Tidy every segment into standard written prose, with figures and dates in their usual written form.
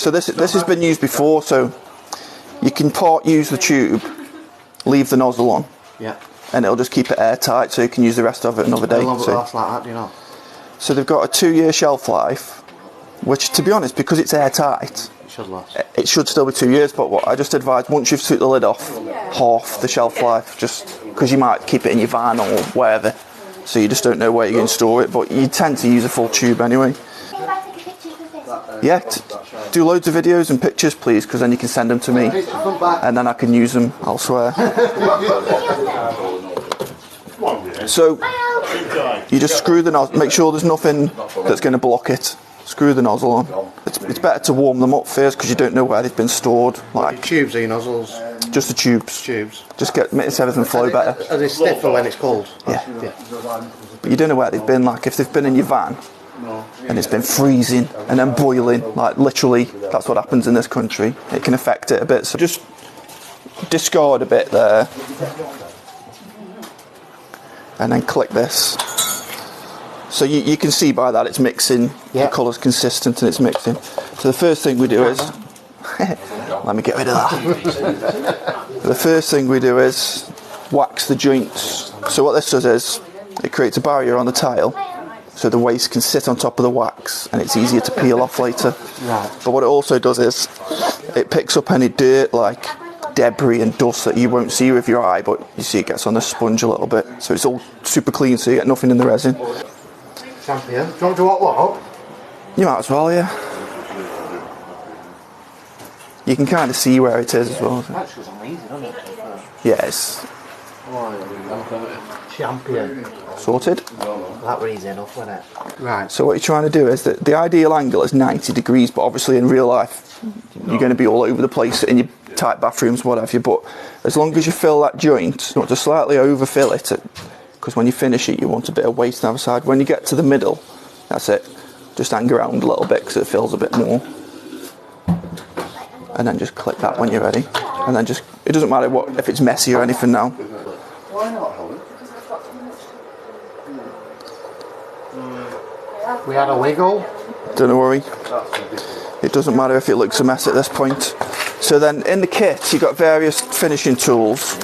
So this has been used before, so you can use the tube, leave the nozzle on, and it'll just keep it airtight, so you can use the rest of it another day. How long will it last like that, do you know? So they've got a 2-year shelf life, which, to be honest, because it's airtight, It should last. it should still be 2 years. But what I just advise, once you've took the lid off, half the shelf life, just because you might keep it in your van or wherever, so you just don't know where you're going to store it. But you tend to use a full tube anyway. Yeah, do loads of videos and pictures, please, because then you can send them to me, and then I can use them elsewhere. So you just screw the nozzle. Make sure there's nothing that's going to block it. Screw the nozzle on. It's better to warm them up first because you don't know where they've been stored. Like tubes or your nozzles? Just the tubes. Tubes. Just makes everything flow better. Are they stiffer when it's cold? Yeah. But you don't know where they've been. Like if they've been in your van and it's been freezing and then boiling, like literally, that's what happens in this country. It can affect it a bit. So just discard a bit there, and then click this. So you can see by that it's mixing. The colour's consistent and it's mixing. So the first thing we do is let me get rid of that. The first thing we do is wax the joints. So what this does is it creates a barrier on the tile, so the waste can sit on top of the wax and it's easier to peel off later. But what it also does is it picks up any dirt, like debris and dust, that you won't see with your eye, but you see it gets on the sponge a little bit. So it's all super clean, so you get nothing in the resin. Champion. Do you want to what? You might as well, yeah. You can kind of see where it is as well. That's amazing, isn't it? Yes. Champion. Sorted. That was easy enough, wasn't it? Right. So what you're trying to do is that the ideal angle is 90 degrees, but obviously in real life you're going to be all over the place in your tight bathrooms, what have you. But as long as you fill that joint, you want to slightly overfill it, because when you finish it you want a bit of waste on the other side. When you get to the middle, that's it. Just hang around a little bit because it fills a bit more. And then just click that when you're ready. And then just, it doesn't matter what if it's messy or anything now. We had a wiggle. Don't worry. It doesn't matter if it looks a mess at this point. So then in the kit you've got various finishing tools.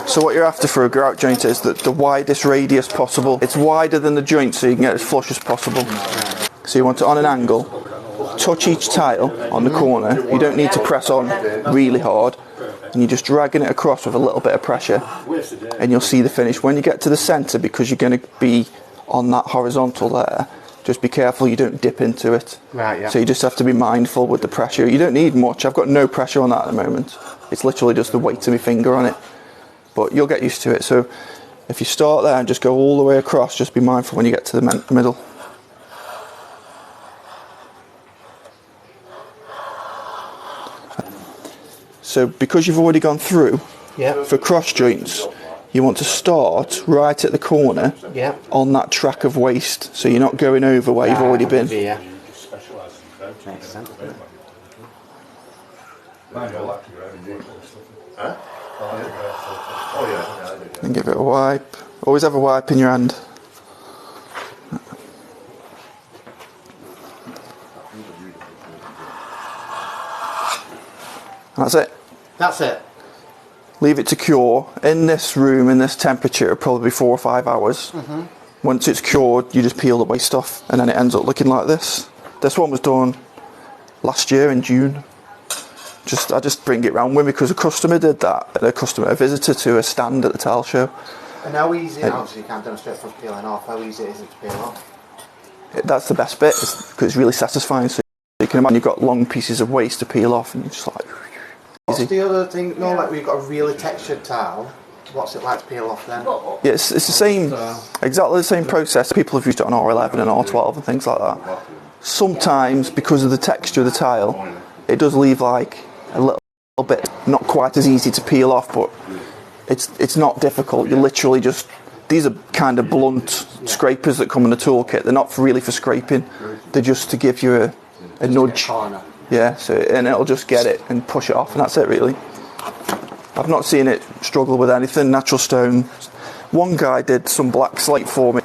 So what you're after for a grout joint is the widest radius possible. It's wider than the joint so you can get as flush as possible. So you want it on an angle. Touch each tile on the corner. You don't need to press on really hard. And you're just dragging it across with a little bit of pressure. And you'll see the finish. When you get to the centre, because you're going to be on that horizontal there, just be careful you don't dip into it. Right, yeah. So you just have to be mindful with the pressure. You don't need much. I've got no pressure on that at the moment. It's literally just the weight of my finger on it. But you'll get used to it. So if you start there and just go all the way across, just be mindful when you get to the middle. So because you've already gone through, for cross joints, you want to start right at the corner on that track of waste, so you're not going over where you've already been. Yeah. Makes sense. And give it a wipe. Always have a wipe in your hand. And that's it. That's it. Leave it to cure. In this room, in this temperature, it'll probably be 4 or 5 hours. Once it's cured, you just peel the waste off, and then it ends up looking like this. This one was done last year in June. I just bring it round with me because a customer did that. A visitor to a stand at the tile show. And how easy, obviously you can't demonstrate for peeling off, how easy is it to peel off? That's the best bit, because it's really satisfying. So you can imagine you've got long pieces of waste to peel off, and you're just like... What's the other thing? No, like we've got a really textured tile. What's it like to peel off then? Yeah, it's the same, exactly the same process. People have used it on R11 and R12 and things like that. Sometimes, because of the texture of the tile, it does leave like a little bit, not quite as easy to peel off, but it's not difficult. You literally just, these are kind of blunt scrapers that come in the toolkit. They're not really for scraping. They're just to give you a nudge. Yeah, and it'll just get it and push it off, and that's it really. I've not seen it struggle with anything. Natural stone. One guy did some black slate for me.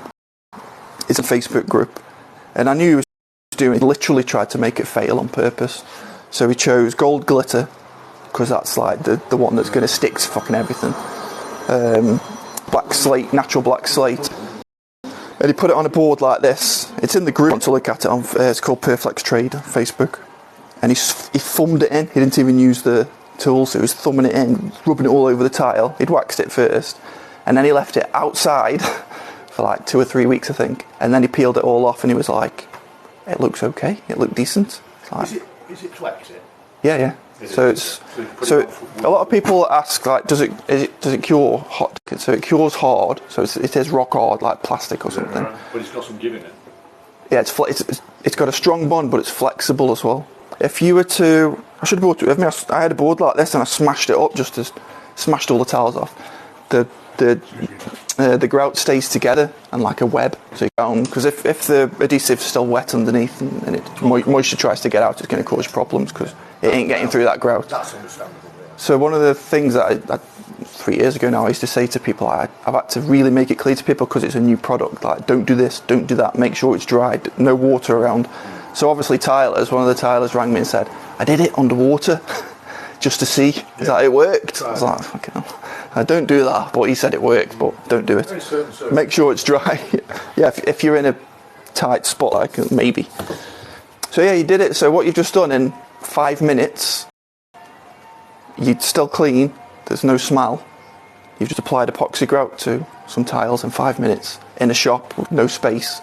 It's a Facebook group, and I knew he was doing, he literally tried to make it fail on purpose. So he chose gold glitter, because that's like the one that's going to stick to fucking everything. Black slate, natural black slate. And he put it on a board like this. It's in the group to look at it on. It's called Perflex Trade on Facebook. And he thumbed it in. He didn't even use the tools. So he was thumbing it in, rubbing it all over the tile. He'd waxed it first, and then he left it outside for like 2 or 3 weeks, I think. And then he peeled it all off, and he was like, "It looks okay. It looked decent." Like, is it flex? Yeah. So a lot of people ask, like, does it cure hot? So it cures hard. So it is rock hard, like plastic or something. Right. But it's got some give in it. Yeah, it's got a strong bond, but it's flexible as well. If you were to, I should have bought it with me. I had a board like this and I smashed it up, just as smashed all the tiles off. The grout stays together and like a web. So because if the adhesive's still wet underneath and moisture tries to get out, it's going to cause problems because it ain't getting through that grout. That's understandable. Yeah. So one of the things that I 3 years ago now, I used to say to people, I've had to really make it clear to people because it's a new product. Like, don't do this, don't do that. Make sure it's dry, no water around. So obviously one of the tilers rang me and said, I did it underwater just to see. He's like, it worked. I was like, fucking hell. I don't do that, but he said it worked, but don't do it. Make sure it's dry. Yeah, if you're in a tight spot, like maybe. So yeah, you did it. So what you've just done in 5 minutes, you'd still clean, there's no smell. You've just applied epoxy grout to some tiles in 5 minutes in a shop with no space.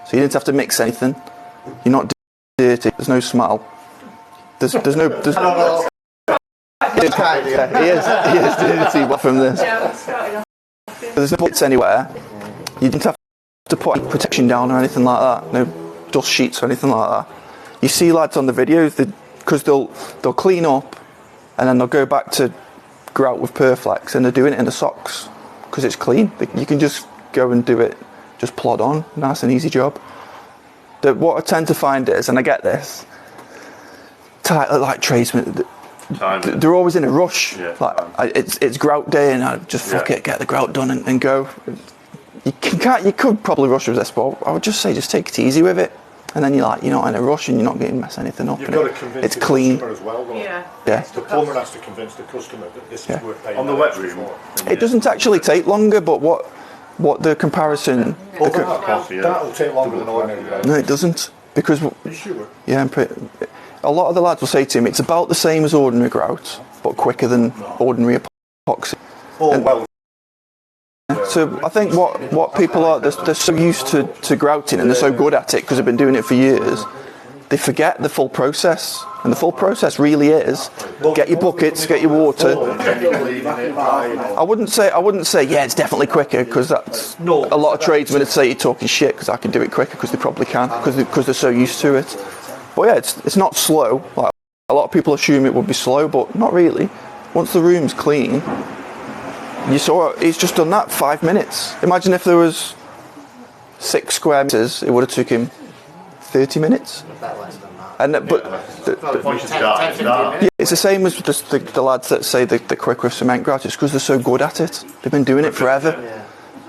So you didn't have to mix anything. You're not dirty, there's no smell. There's no... He is dirty from this. There's no bits anywhere. You didn't have to put any protection down or anything like that. No dust sheets or anything like that. You see lads on the videos, because they'll clean up and then they'll go back to grout with Perflex and they're doing it in the socks because it's clean. You can just go and do it, just plod on. Nice and easy job. What I tend to find is, and I get this, like tradesmen, they're always in a rush. Yeah, like it's grout day and I just fuck it, get the grout done and go. You could probably rush with this, but I would just say just take it easy with it, and then you're not in a rush and you're not going to mess anything up. You've got to convince it's the clean. customer as well, though. Yeah. The plumber has to convince the customer that this is worth paying. On the wet room. It doesn't actually take longer, but what the comparison? That'll take longer than ordinary. No, it doesn't, because Sure. yeah, a lot of the lads will say to me, it's about the same as ordinary grout, but quicker than ordinary epoxy. So I think what people are, they're so used to grouting and they're so good at it because they've been doing it for years, they forget the full process. And the full process really is get your buckets, get your water. I wouldn't say yeah, it's definitely quicker, because that's a lot of tradesmen would say you're talking shit because I can do it quicker, because they probably can, because they're so used to it. But yeah, it's not slow. Like, a lot of people assume it would be slow, but not really. Once the room's clean, you saw he's just done that 5 minutes. Imagine if there was 6 square meters, it would have took him 30 minutes. And it's the same as the lads that say they're quick with cement grout. It's because they're so good at it. They've been doing it forever.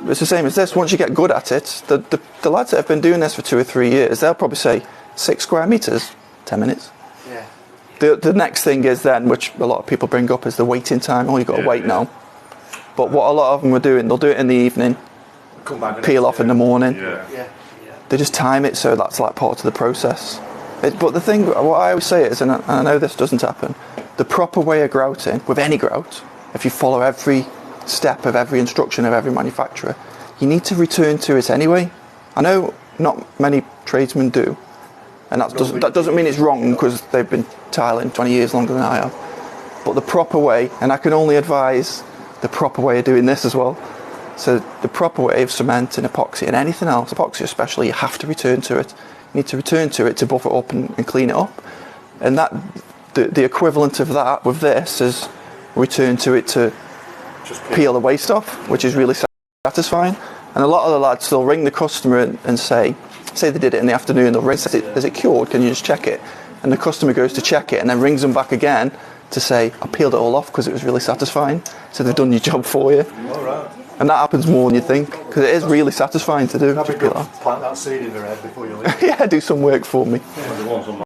It's the same as this. Once you get good at it, the lads that have been doing this for 2 or 3 years, they'll probably say 6 square meters, 10 minutes. Yeah. The next thing is then, which a lot of people bring up, is the waiting time. Oh, you've got to wait now. But what a lot of them are doing, they'll do it in the evening, peel off in the morning. They just time it so that's like part of the process. But the thing, what I always say is, and I know this doesn't happen, the proper way of grouting, with any grout, if you follow every step of every instruction of every manufacturer, you need to return to it anyway. I know not many tradesmen do, and that doesn't mean it's wrong because they've been tiling 20 years longer than I have. But the proper way, and I can only advise the proper way of doing this as well. So the proper way of cement and epoxy and anything else, epoxy especially, you have to return to it. You need to return to it to buff it up and clean it up. And that the equivalent of that with this is return to it to peel the waste off, which is really satisfying. And a lot of the lads, they'll ring the customer and say they did it in the afternoon, they'll ring, is it cured, can you just check it? And the customer goes to check it and then rings them back again to say, I peeled it all off because it was really satisfying. So they've done your job for you. All right. And that happens more than you think, because it is really satisfying to do. That'd Just be be good. like, Plant that seed in their head before you leave. yeah, do some work for me. The ones on